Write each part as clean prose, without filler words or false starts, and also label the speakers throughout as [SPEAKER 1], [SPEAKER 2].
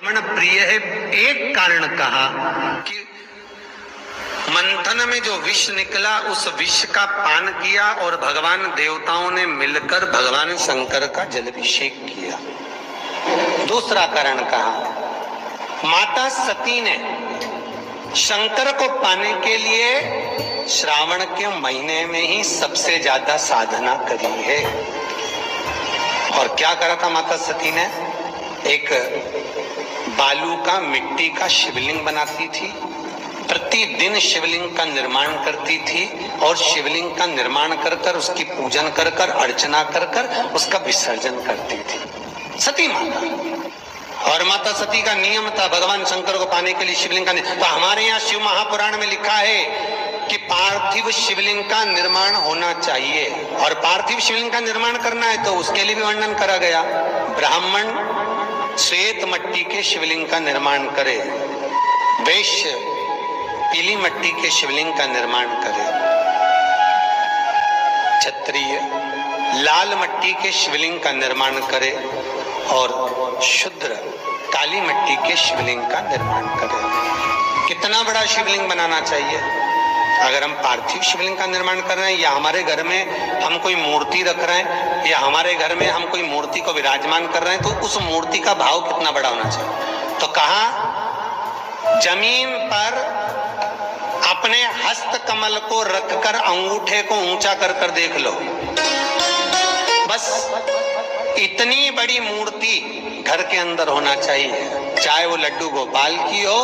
[SPEAKER 1] ब्राह्मण प्रिय है। एक कारण कहा कि मंथन में जो विष निकला उस विष का पान किया और भगवान देवताओं ने मिलकर भगवान शंकर का जलाभिषेक किया। दूसरा कारण कहा माता सती ने शंकर को पाने के लिए श्रावण के महीने में ही सबसे ज्यादा साधना करी है। और क्या करा था माता सती ने? एक बालू का मिट्टी का शिवलिंग बनाती थी, प्रतिदिन शिवलिंग का निर्माण करती थी और शिवलिंग का निर्माण कर कर उसकी पूजन कर कर अर्चना कर कर उसका विसर्जन करती थी सती माता। और माता सती का नियम था भगवान शंकर को पाने के लिए शिवलिंग का। तो हमारे यहाँ शिव महापुराण में लिखा है कि पार्थिव शिवलिंग का निर्माण होना चाहिए और पार्थिव शिवलिंग का निर्माण करना है तो उसके लिए भी वर्णन करा गया। ब्राह्मण श्वेत मट्टी के शिवलिंग का निर्माण करे, वैश्य पीली मट्टी के शिवलिंग का निर्माण करे, क्षत्रिय लाल मट्टी के शिवलिंग का निर्माण करे और शूद्र काली मट्टी के शिवलिंग का निर्माण करे। कितना बड़ा शिवलिंग बनाना चाहिए? अगर हम पार्थिव शिवलिंग का निर्माण कर रहे हैं या हमारे घर में हम कोई मूर्ति रख रहे हैं या हमारे घर में हम कोई मूर्ति को विराजमान कर रहे हैं तो उस मूर्ति का भाव कितना बड़ा होना चाहिए? तो कहा जमीन पर अपने हस्त कमल को रखकर अंगूठे को ऊंचा कर कर देख लो, बस इतनी बड़ी मूर्ति घर के अंदर होना चाहिए। चाहे वो लड्डू गोपाल की हो,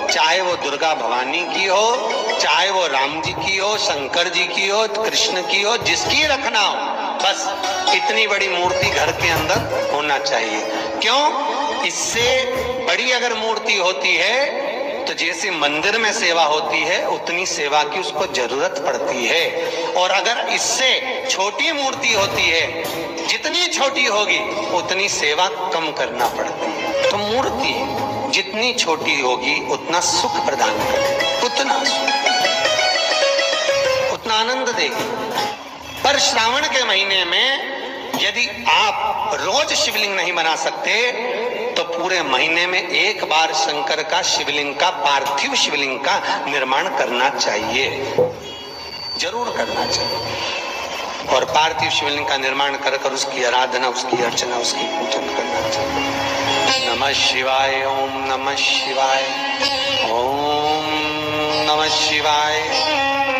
[SPEAKER 1] चाहे वो दुर्गा भवानी की हो, चाहे वो राम जी की हो, शंकर जी की हो, कृष्ण की हो, जिसकी रखना हो, बस इतनी बड़ी मूर्ति घर के अंदर होना चाहिए। क्यों? इससे बड़ी अगर मूर्ति होती है तो जैसे मंदिर में सेवा होती है उतनी सेवा की उसको जरूरत पड़ती है। और अगर इससे छोटी मूर्ति होती है, जितनी छोटी होगी उतनी सेवा कम करना पड़ती है। तो मूर्ति जितनी छोटी होगी उतना सुख प्रदान करेगी, उतना आनंद देगी। पर श्रावण के महीने में यदि आप रोज शिवलिंग नहीं बना सकते तो पूरे महीने में एक बार शंकर का शिवलिंग का पार्थिव शिवलिंग का निर्माण करना चाहिए, जरूर करना चाहिए। और पार्थिव शिवलिंग का निर्माण कर कर उसकी आराधना, उसकी अर्चना, उसकी पूजन करना चाहिए। नमः शिवाय, ओम नमः शिवाय, ओम नमः शिवाय,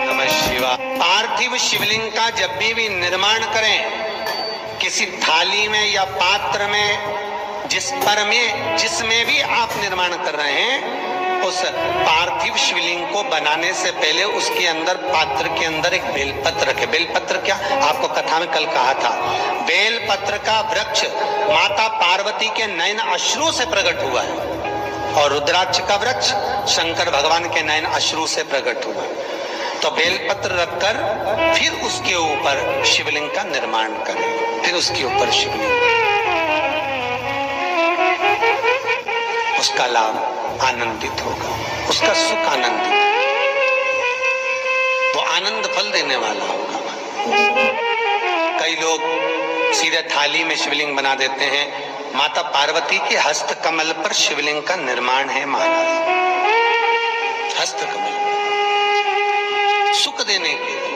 [SPEAKER 1] नमः शिवाय। पार्थिव शिवलिंग का जब भी निर्माण करें किसी थाली में या पात्र में जिसमें भी आप निर्माण कर रहे हैं, उस पार्थिव शिवलिंग को बनाने से पहले उसके अंदर पात्र के अंदर एक बेलपत्र रखे। बेलपत्र क्या? आपको कथा में कल कहा था, बेलपत्र का वृक्ष माता पार्वती के नयन अश्रु से प्रकट हुआ है और रुद्राक्ष का वृक्ष शंकर भगवान के नयन अश्रु से प्रकट हुआ है। तो बेलपत्र रखकर फिर उसके ऊपर शिवलिंग का निर्माण करें, फिर उसके ऊपर शिवलिंग, उसका लाभ आनंदित होगा, उसका सुख आनंदित, वो आनंद फल देने वाला होगा। कई लोग सीधे थाली में शिवलिंग बना देते हैं। माता पार्वती के हस्त कमल पर शिवलिंग का निर्माण है महाराज, हस्त कमल सुख देने के लिए।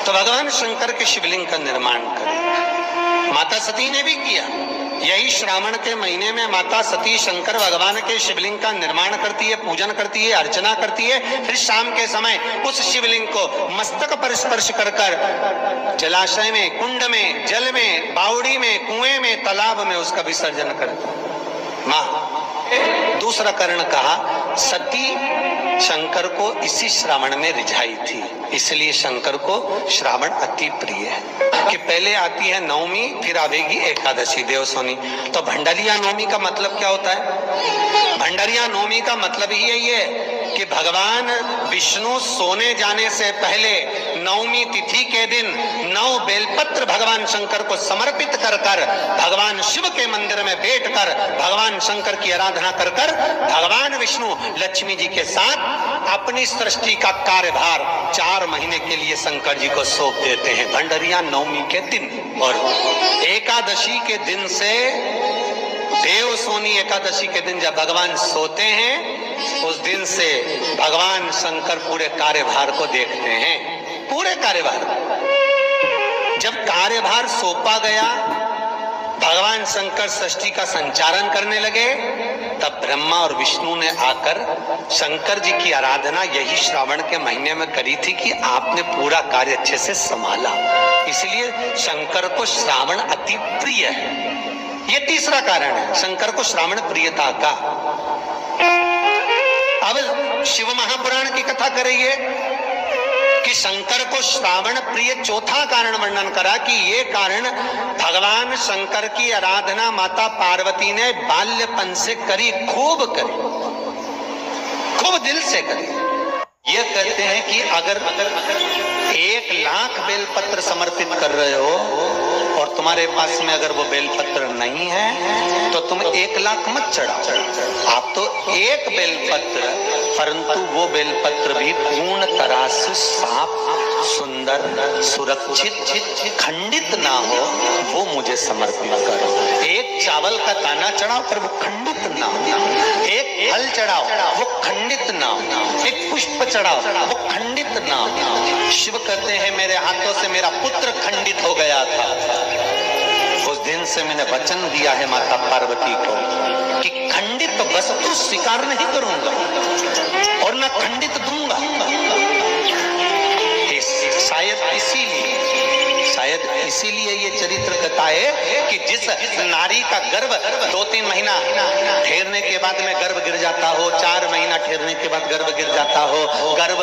[SPEAKER 1] तो भगवान शंकर के शिवलिंग का निर्माण करें। माता सती ने भी किया। यही श्रावण के महीने में माता सती शंकर भगवान के शिवलिंग का निर्माण करती है, पूजन करती है, अर्चना करती है। फिर शाम के समय उस शिवलिंग को मस्तक पर स्पर्श कर कर जलाशय में, कुंड में, जल में, बावड़ी में, कुएं में, तालाब में उसका विसर्जन करती है माँ। दूसरा कारण कहा सती शंकर को इसी श्रावण में रिझाई थी, इसलिए शंकर को श्रावण अति प्रिय है। कि पहले आती है नवमी, फिर आवेगी एकादशी देवसोनी। तो भंडारिया नवमी का मतलब क्या होता है? भंडारिया नवमी का मतलब ही यही है कि भगवान विष्णु सोने जाने से पहले नवमी तिथि के दिन 9 बेलपत्र भगवान शंकर को समर्पित कर कर भगवान शिव के मंदिर में बैठकर भगवान शंकर की आराधना कर कर भगवान विष्णु लक्ष्मी जी के साथ अपनी सृष्टि का कार्यभार 4 महीने के लिए शंकर जी को सौंप देते हैं भंडारिया नवमी के दिन। और एकादशी के दिन से देव सोनी एकादशी के दिन जब भगवान सोते हैं, उस दिन से भगवान शंकर पूरे कार्यभार को देखते हैं, पूरे कार्यभार। जब कार्यभार सौंपा गया, भगवान शंकर सृष्टि का संचालन करने लगे, तब ब्रह्मा और विष्णु ने आकर शंकर जी की आराधना यही श्रावण के महीने में करी थी कि आपने पूरा कार्य अच्छे से संभाला, इसलिए शंकर को श्रावण अति प्रिय है। ये तीसरा कारण है शंकर को श्रावण प्रियता का। अब शिव महापुराण की कथा करेंगे कि शंकर को श्रावण प्रिय चौथा कारण वर्णन करा कि ये कारण भगवान शंकर की आराधना माता पार्वती ने बाल्यपन से करी, खूब करी, खूब दिल से करी। ये कहते हैं कि अगर 1,00,000 बेलपत्र समर्पित कर रहे हो और तुम्हारे पास में अगर वो बेलपत्र नहीं है तो तुम 1,00,000 मत चढ़ाओ। आप तो एक बेलपत्र, परंतु वो बेलपत्र भी पूर्ण तरह से साफ, सुंदर, सुरक्षित, खंडित ना हो, वो मुझे समर्पित करो। एक चावल का दाना चढ़ाओ पर वो खंडित ना हो, एक फल चढ़ाओ वो खंडित ना हो, एक पुष्प चढ़ाओ वो खंडित ना हो। शिव कहते हैं मेरे हाथों से मेरा पुत्र खंडित हो गया था, उस दिन से मैंने वचन दिया है माता पार्वती को कि खंडित वस्तु स्वीकार नहीं करूंगा और न खंडित दूंगा। शायद इसीलिए ये चरित्र कहता है कि जिस नारी का गर्भ 2-3 महीना ठहरने के बाद में गर्भ गिर जाता हो, 4 महीना ठहरने के बाद गर्भ गिर जाता हो, गर्भ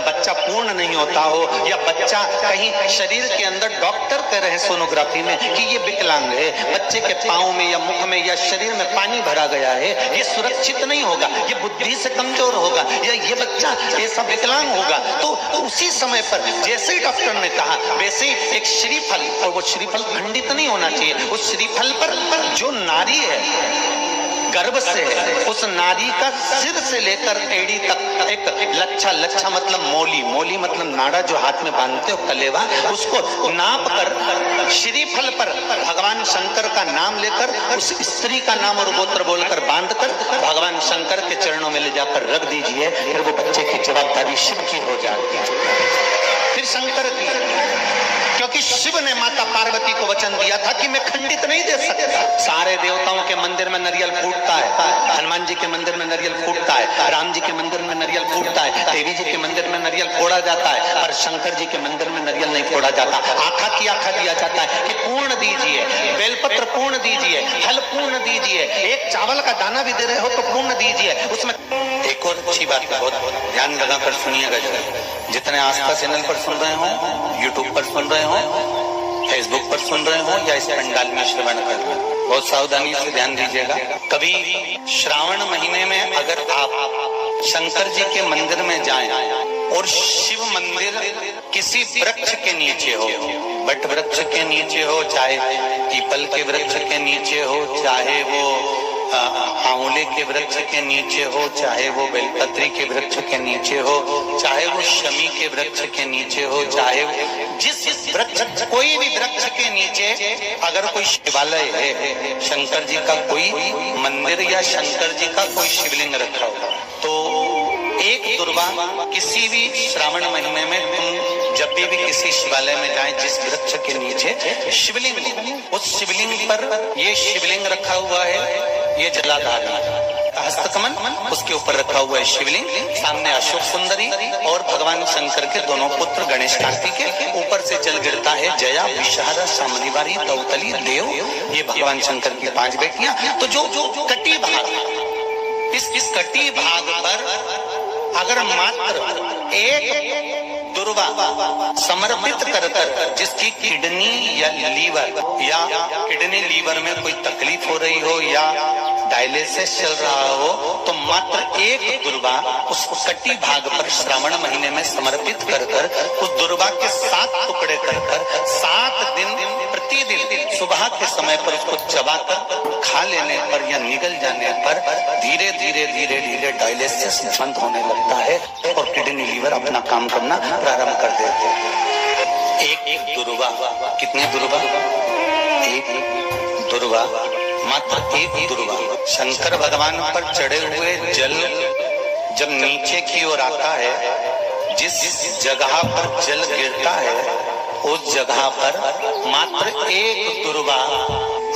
[SPEAKER 1] बच्चा पूर्ण नहीं होता हो, या बच्चा कहीं शरीर के अंदर डॉक्टर कह रहे हैं सोनोग्राफी में कि ये विकलांग है, बच्चे के पाँव में या मुख में या शरीर में पानी भरा गया है, ये सुरक्षित नहीं होगा, ये बुद्धि से कमजोर होगा, या ये बच्चा ऐसा विकलांग होगा, तो उसी समय पर जैसे ही डॉक्टर ने कहा वैसे ही एक श्रीफल, और वो श्रीफल खंडित नहीं होना चाहिए, उस श्रीफल पर जो नारी है गर्भ से है, उस नारी का सिर से लेकर एड़ी तक एक लच्छा मतलब मोली मतलब नाड़ा जो हाथ में बांधते हो कलेवा, उसको नाप कर श्रीफल पर भगवान शंकर का नाम लेकर उस स्त्री का नाम और गोत्र बोलकर बांधकर भगवान शंकर के चरणों में ले जाकर रख दीजिए, फिर वो बच्चे की जवाबदारी शिव की हो जाती है, फिर शंकर की, क्योंकि शिव ने माता पार्वती को वचन दिया था कि मैं खंडित नहीं दे सकता। सारे देवताओं के मंदिर में नारियल फूटता है, हनुमान जी के मंदिर में नारियल फूटता है, राम जी के मंदिर में नारियल फूटता है, देवी जी के मंदिर में नारियल फोड़ा जाता है, पर शंकर जी के मंदिर में नारियल नहीं फोड़ा जाता। आखा की आखा दिया जाता है कि पूर्ण दीजिए, बेलपत्र पूर्ण दीजिए, फल पूर्ण दीजिए, एक चावल का दाना भी दे रहे हो तो पूर्ण दीजिए। उसमें एक और अच्छी बात बहुत ध्यान लगाकर सुनिएगा, जितने आस्था चैनल पर सुन रहे हो, यूट्यूब पर सुन रहे हो, फेसबुक पर सुन रहे हो या इस पंडाल में श्रवण कर रहे हो, बहुत सावधानी से ध्यान दीजिएगा। कभी श्रावण महीने में अगर आप शंकर जी के मंदिर में जाएं और शिव मंदिर किसी वृक्ष के नीचे हो, बट वृक्ष के नीचे हो, चाहे पीपल के वृक्ष के नीचे हो, चाहे वो आंवले के वृक्ष के नीचे हो, चाहे वो बेलपत्री के वृक्ष के नीचे हो, चाहे वो शमी के वृक्ष के नीचे हो, चाहे जिस वृक्ष, कोई भी वृक्ष के नीचे अगर कोई शिवालय है, शंकर जी का कोई मंदिर या शंकर जी का कोई शिवलिंग रखा हो, तो एक दुर्वा किसी भी श्रावण महीने में तुम जब भी किसी शिवालय में जाएं, जिस वृक्ष के नीचे शिवलिंग, उस शिवलिंग पर ये शिवलिंग रखा हुआ है, ये जलाधारी हस्तकमल, उसके ऊपर रखा हुआ है शिवलिंग, सामने अशोक सुंदरी और भगवान शंकर के दोनों पुत्र गणेश कार्तिकेय, ऊपर से जल गिरता है जया, विषहारा, सामनीवारी, दौतली, देव, ये भगवान शंकर की 5 बेटियां। तो जो कटी भाग, इस कटी भाग पर अगर मात्र एक दुर्वा समर्पित कर जिसकी किडनी या लीवर में कोई तकलीफ हो रही हो या डायलिसिस चल रहा हो, तो मात्र एक दुर्वा उस कटी भाग पर श्रावण महीने में समर्पित कर उस दुर्वा के 7 टुकड़े कर 7 दिन प्रतिदिन सुबह के समय पर उसको चबाकर खा लेने पर या निगल जाने पर धीरे धीरे डायलिसिस बंद होने लगता है और किडनी लीवर अपना काम करना प्रारंभ कर देते हैं। एक दुर्वा, कितने दुर्वा? एक दुर्वा मात्र एक दुर्वा। शंकर भगवान पर चढ़े हुए जल जब नीचे की ओर आता है, जिस जगह पर जल गिरता है उस जगह पर मात्र एक दुर्वा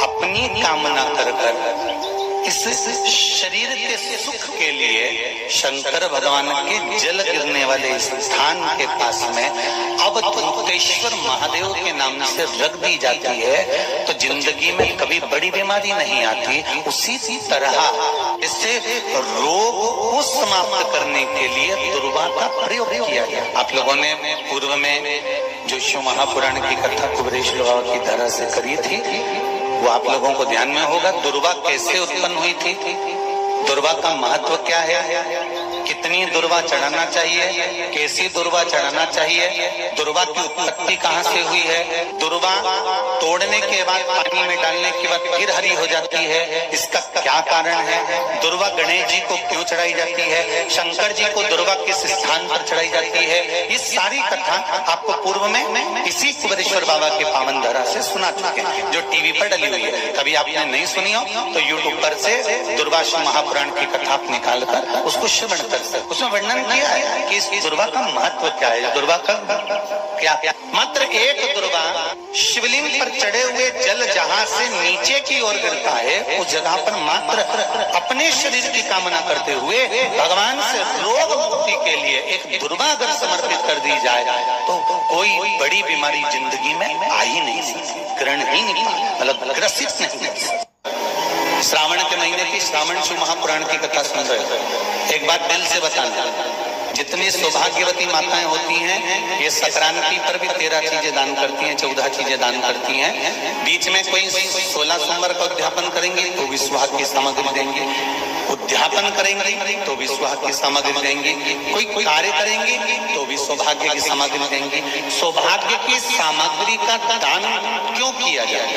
[SPEAKER 1] अपनी कामना कर इस शरीर के सुख के लिए शंकर भगवान के जल गिरने वाले स्थान के पास में अवधूतेश्वर महादेव के नाम से रख दी जाती है, तो जिंदगी में कभी बड़ी बीमारी नहीं आती। उसी तरह इससे रोग को समाप्त करने के लिए दुर्वा का प्रयोग किया गया। आप लोगों ने पूर्व में जो शिव महापुराण की कथा कुबेरेश्वर बाबा की तरह से करी थी, वो आप लोगों को ध्यान में होगा। दुर्वा कैसे उत्पन्न हुई थी, दुर्वा का महत्व क्या है, कितनी दुर्वा चढ़ाना चाहिए, कैसी दुर्वा चढ़ाना चाहिए, दुर्वा की उत्पत्ति कहाँ से हुई है, दुर्वा तोड़ने के बाद पानी में डालने के बाद फिर हरी हो जाती है, इसका क्या कारण है, दुर्वा गणेश जी को क्यों चढ़ाई जाती है, शंकर जी को दुर्वा किस स्थान पर चढ़ाई जाती है, ये सारी कथा आपको पूर्व में इसी कुबेरेश्वर बाबा के पावन धरा से सुना चुके हैं, जो टीवी पर डली हुई है। कभी आपने नहीं सुनी हो तो यूट्यूब पर से दुर्वा शिव महापुराण की कथा आप निकाल कर उसको श्रवण कर सकते। उसमें वर्णन किया है कि इस दुर्वा का महत्व क्या है, दुर्वा का क्या। मात्र एक दुर्वा शिवलिंग पर चढ़े हुए जल जहां से नीचे की ओर गिरता है, उस जगह पर मात्र अपने शरीर की कामना करते हुए भगवान से रोग मुक्ति के लिए एक दुर्वा अगर समर्पित कर दी जाए तो कोई बड़ी बीमारी जिंदगी में आ ही नहीं सकती, ग्रहण ही नहीं, मतलब ग्रसित नहीं। श्रावण के महीने की श्रावण शिव महापुराण की कथा सुन रहे हो, एक बात दिल से बताना, जितनी सौभाग्यवती माताएं होती हैं ये संक्रांति पर भी 13 चीजें दान करती हैं, 14 चीजें दान करती हैं। बीच में कोई 16 सोमवार का उद्यापन करेंगे तो भी सुहाग की सामग्री देंगे, उद्यापन करेंगे तो भी सुहाग की सामग्री देंगे, कोई कार्य करेंगे तो भी सौभाग्य की सामग्री देंगे। सौभाग्य की सामग्री का दान क्यों किया जाए,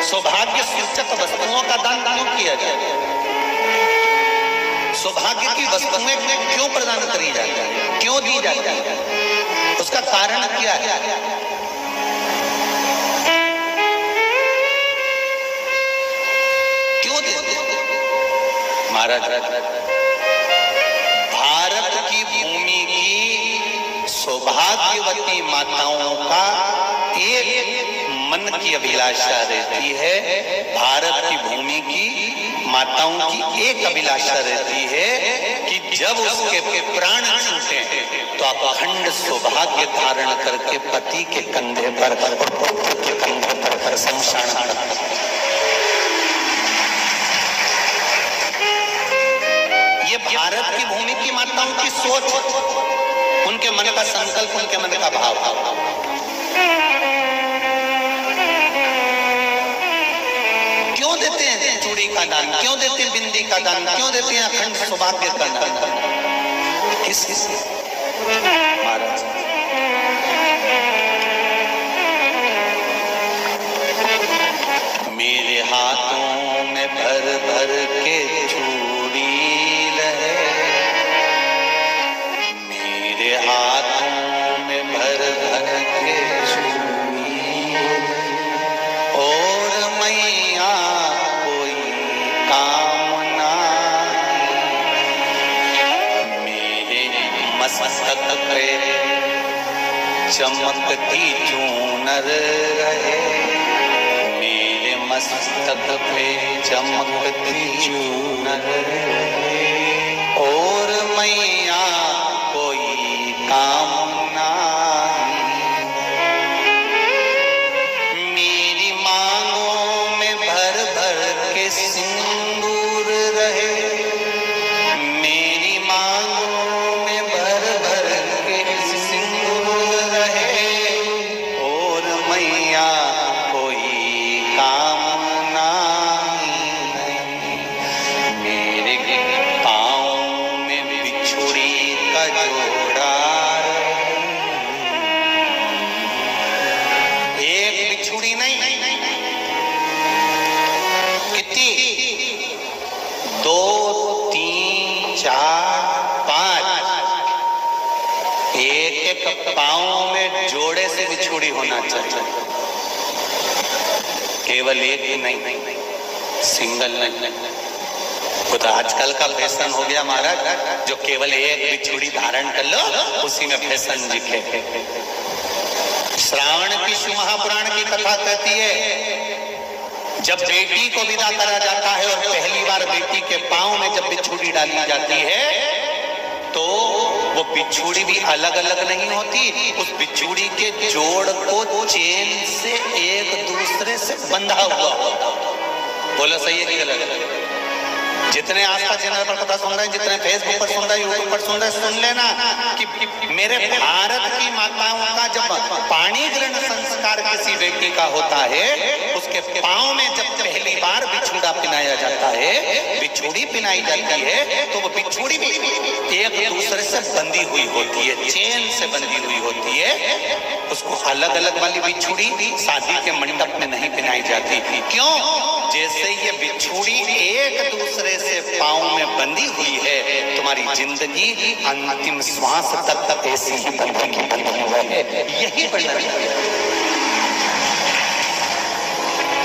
[SPEAKER 1] सौभाग्य सूचक वस्तुओं का दान क्यों किया जाए, सौभाग्य की वस्तुएं क्यों प्रदान करी जाती है, क्यों दी जाती है, उसका कारण क्या है। क्यों देते महाराज, भारत की भूमि की सौभाग्यवती माताओं का एक मन की अभिलाषा रहती है, भारत की भूमि की माताओं की एक अभिलाषा रहती है कि जब उसके प्राण छूटे तो अखंड सौभाग्य धारण करके पति के कंधे पर के कंधे पर शमशान। ये भारत की भूमि की माताओं की सोच, उनके मन का संकल्प, उनके मन का भाव। क्यों देते हैं चूड़ी का दान, क्यों देते हैं बिंदी का दान, क्यों देते हैं अखंड सौभाग्य का दान, किस महाराज। मेरे हाथों में भर भर के चूड़ी रहे, मेरे हाथों में भर भर के चूड़ी, और मैया कोई कामना, मेरे मस्तक पे चमकती चूनर रहे, मेरे मस्तक पे चमकती चूनर रहे, और मैया कोई कामना, मेरी मांगों में भर भर के सिंदूर रहे, मेरी मांगों में भर भर के सिंदूर रहे, और मैया कोई कामना नहीं, मेरे पाँव में बिछुड़ी का जोड़ा एक एक पांव में जोड़े से बिछुड़ी होना चाहिए, केवल एक नहीं, सिंगल नहीं। वो तो आजकल का फैशन हो गया महाराज, जो केवल एक बिछुड़ी धारण कर लो उसी में फैशन दिखे। श्रावण की शिव महापुराण की कथा कहती है, जब बेटी को विदा करा जाता है और पहली बार बेटी के पांव में जब बिछुड़ी डाली जाती है तो वो बिछुड़ी भी अलग अलग नहीं होती, उस बिछुड़ी के जोड़ को चेन से एक दूसरे से बंधा हुआ होता। बोलो सही है कि गलत? जितने आस्था चैनल पर कथा सुन रहे हैं, जितने फेसबुक पर सुन रहे हैं, यूट्यूब पर सुन रहे हैं, सुन लेना कि मेरे भारत की माताओं का जब पाणी ग्रहण संस्कार किसी बेटी का होता है, उसके पांव में जब पहली बार बिछुड़ा पिनाया जाता है, बिछुड़ी पिनाई जाती है, तो वो बिछुड़ी भी एक दूसरे से बंधी हुई होती है, चेन से बंधी हुई होती है। उसको अलग अलग वाली बिछुड़ी शादी के मंडप में नहीं पिनाई जाती। क्यों? जैसे ये बिछुड़ी एक दूसरे से पांव में बंधी हुई है, तुम्हारी जिंदगी अंतिम श्वास तक ऐसी ही बंधी हुई है, यही वर्णन है।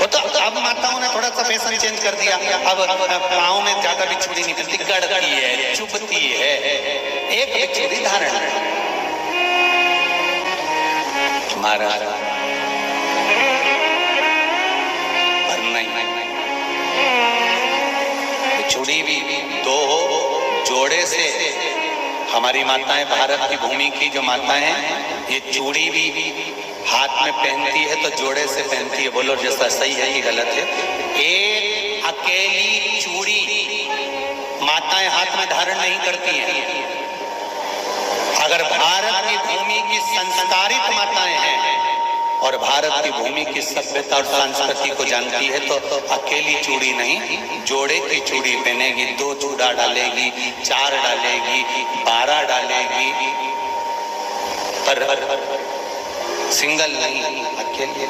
[SPEAKER 1] तो अब माताओं ने थोड़ा सा फैशन चेंज कर दिया, अब पांव में ज्यादा बिछुड़ी नहीं बनती, गड़ती है, चुभती है, एक बिछुड़ी धारण तुम्हारा पर नहीं। बिछुड़ी भी दो जोड़े से, हमारी माताएं भारत की भूमि की जो माताएं हैं, ये चूड़ी भी हाथ में पहनती है तो जोड़े से पहनती है। बोलो जैसा सही है कि गलत है? एक अकेली चूड़ी माताएं हाथ में धारण नहीं करती हैं। अगर भारत की भूमि की संस्कारित माताएं हैं और भारत की भूमि की सभ्यता और संस्कृति को जानती है तो अकेली चूड़ी नहीं, जोड़े की चूड़ी पहनेगी, 2 चूड़ा डालेगी, 4 डालेगी, 12 डालेगी, पर सिंगल नहीं, अकेले।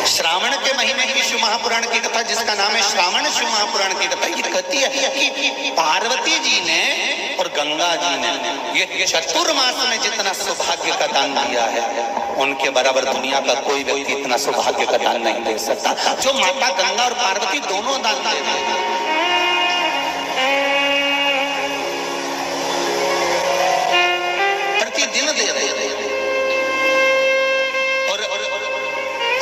[SPEAKER 1] श्रावण के महीने की शिव महापुराण की कथा, जिसका नाम है श्रावण शिव महापुराण की कथा, ये कहती है कि पार्वती जी ने और गंगा जी ने ये चतुर्मास में जितना सौभाग्य का दान दिया है, उनके बराबर दुनिया का कोई व्यक्ति इतना सौभाग्य का दान नहीं दे सकता, जो माता गंगा और पार्वती दोनों दान दे रहे हैं। प्रतिदिन दे रहे हैं।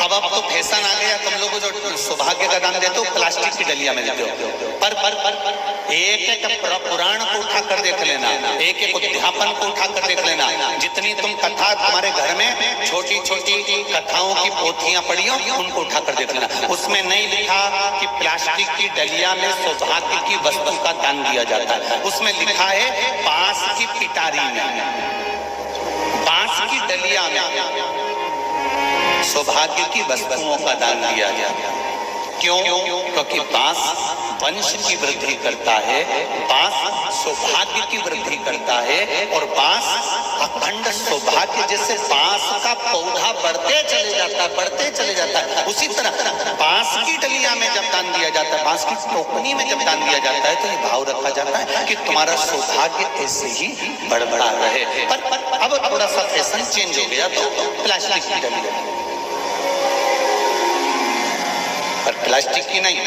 [SPEAKER 1] अब तो फैशन आ गया, तुम लोग जो सौभाग्य का दान देते हो प्लास्टिक की डलिया में देते हो, पर एक एक पुराण को उठा कर देख लेना, एक एक उद्यापन को उठा कर देख लेना। जितनी तुम कथा तुम्हारे घर में छोटी छोटी कथाओं की पोथियां पड़ी हो, उनको उठा कर देख लेना। उसमें नहीं लिखा कि प्लास्टिक की डलिया में सौभाग्य की वस्तु का दान दिया जाता है, उसमें लिखा है बांस की पिटारी में, बांस की डलिया में सौभाग्य की वस्तुओं का दान दिया गया। क्यों? क्योंकि बांस वंश की वृद्धि करता है, बांस सौभाग्य की वृद्धि करता है, और बांस अखंड सौभाग्य, जैसे बांस का पौधा बढ़ते चले जाता है, बढ़ते चले जाता है, उसी तरह बांस की डलिया में जब दान दिया जाता है, बांस की टोकनी में जब दान दिया जाता है, तो ये भाव रखा जाता है कि तुम्हारा सौभाग्य ऐसे ही बढ़ता रहे। पर अब थोड़ा सा फैशन चेंज हो गया, तो प्लास्टिक की डलिया, पर प्लास्टिक की नहीं।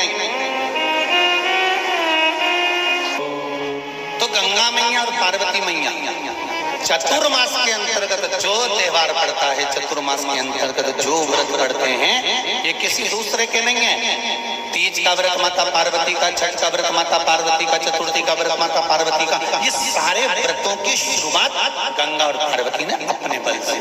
[SPEAKER 1] तो गंगा मैया और पार्वती मैया चतुर्मास के अंतर्गत जो त्योहार पड़ता है, चतुर्मास के अंतर्गत जो व्रत पड़ते हैं, ये किसी दूसरे के नहीं है। तीज का व्रत माता पार्वती का, छठ का व्रत माता पार्वती का, चतुर्थी का व्रत माता पार्वती का, ये सारे व्रतों की शुरुआत गंगा और पार्वती ने अपने बल से